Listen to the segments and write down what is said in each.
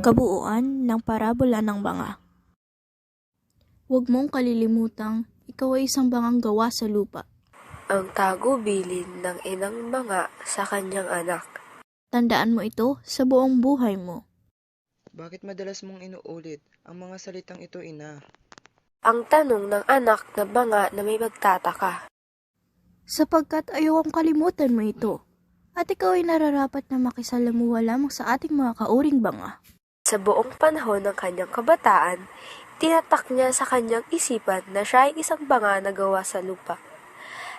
Kabuuan ng parabola ng banga. Huwag mong kalilimutang ikaw ay isang bangang gawa sa lupa. Ang tagubilin ng inang banga sa kanyang anak. Tandaan mo ito sa buong buhay mo. Bakit madalas mong inuulit ang mga salitang ito, ina? Ang tanong ng anak na banga na may magtataka. Sapagkat ayokong kalimutan mo ito, at ikaw ay nararapat na makisalamuha lamang sa ating mga kauring banga. Sa buong panahon ng kanyang kabataan, tinatak niya sa kanyang isipan na siya ay isang banga na gawa sa lupa.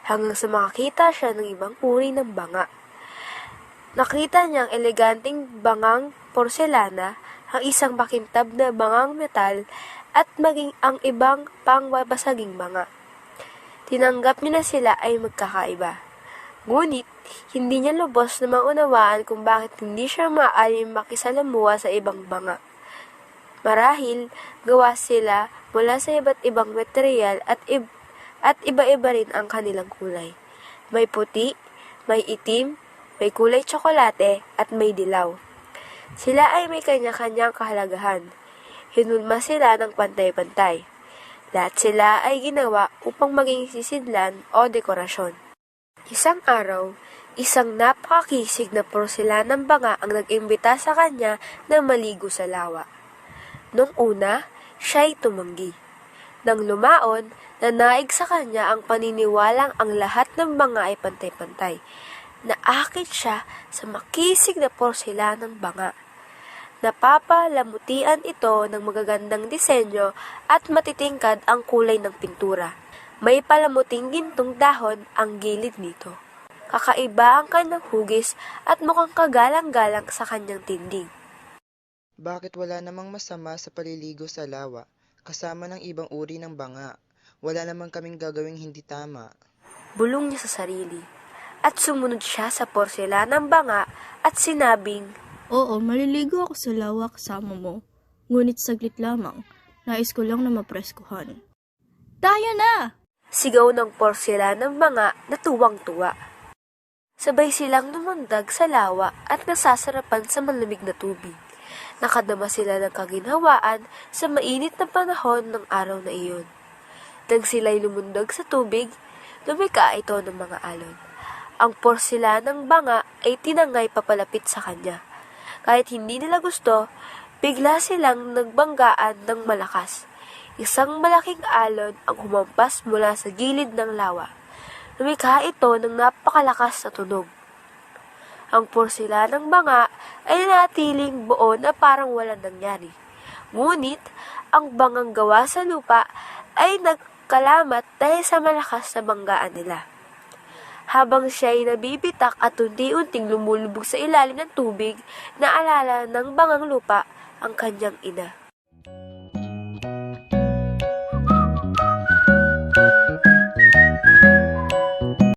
Hanggang sa makakita siya ng ibang uri ng banga. Nakita niya ang eleganteng bangang porselana, ang isang makintab na bangang metal, at maging ang ibang pangbabasaging banga. Tinanggap niya na sila ay magkakaiba. Ngunit, hindi niya lubos na maunawaan kung bakit hindi siya maaaring makisalamuha sa ibang banga. Marahil, gawa sila mula sa iba't ibang material at iba-iba rin ang kanilang kulay. May puti, may itim, may kulay tsokolate, at may dilaw. Sila ay may kanya-kanyang kahalagahan. Hinulma sila ng pantay-pantay. Lahat sila ay ginawa upang maging sisidlan o dekorasyon. Isang araw, isang napakakisig na porselanang banga ang nag-imbita sa kanya na maligo sa lawa. Nung una, siya'y tumanggi. Nang lumaon, nanaig sa kanya ang paniniwalang ang lahat ng banga ay pantay-pantay. Naakit siya sa makisig na porselanang banga. Napapalamutian ito ng magagandang disenyo at matitingkad ang kulay ng pintura. May palamuting gintong dahon ang gilid nito. Kakaiba ang kanyang hugis at mukhang kagalang-galang sa kanyang tindig. Bakit wala namang masama sa paliligo sa lawa, kasama ng ibang uri ng banga? Wala namang kaming gagawing hindi tama. Bulong niya sa sarili. At sumunod siya sa porselanang banga at sinabing, Oo, maliligo ako sa lawa kasama mo. Ngunit saglit lamang, nais ko lang na mapreskuhan. Tayo na! Sigaw ng porselanang banga na tuwang-tuwa. Sabay silang lumundag sa lawa at nasasarapan sa malamig na tubig. Nakadama sila ng kaginhawaan sa mainit na panahon ng araw na iyon. Nang sila'y lumundag sa tubig, lumika ito ng mga alon. Ang porselanang banga ay tinangay papalapit sa kanya. Kahit hindi nila gusto, bigla silang nagbanggaan ng malakas. Isang malaking alon ang humampas mula sa gilid ng lawa. Lumikha ito ng napakalakas na tunog. Ang porselanang banga ay nanatiling buo na parang walang nangyari. Ngunit, ang bangang gawa sa lupa ay nagkalamat dahil sa malakas na banggaan nila. Habang siya ay nabibitak at unti-unting lumulubog sa ilalim ng tubig, naalala ng bangang lupa ang kanyang ina.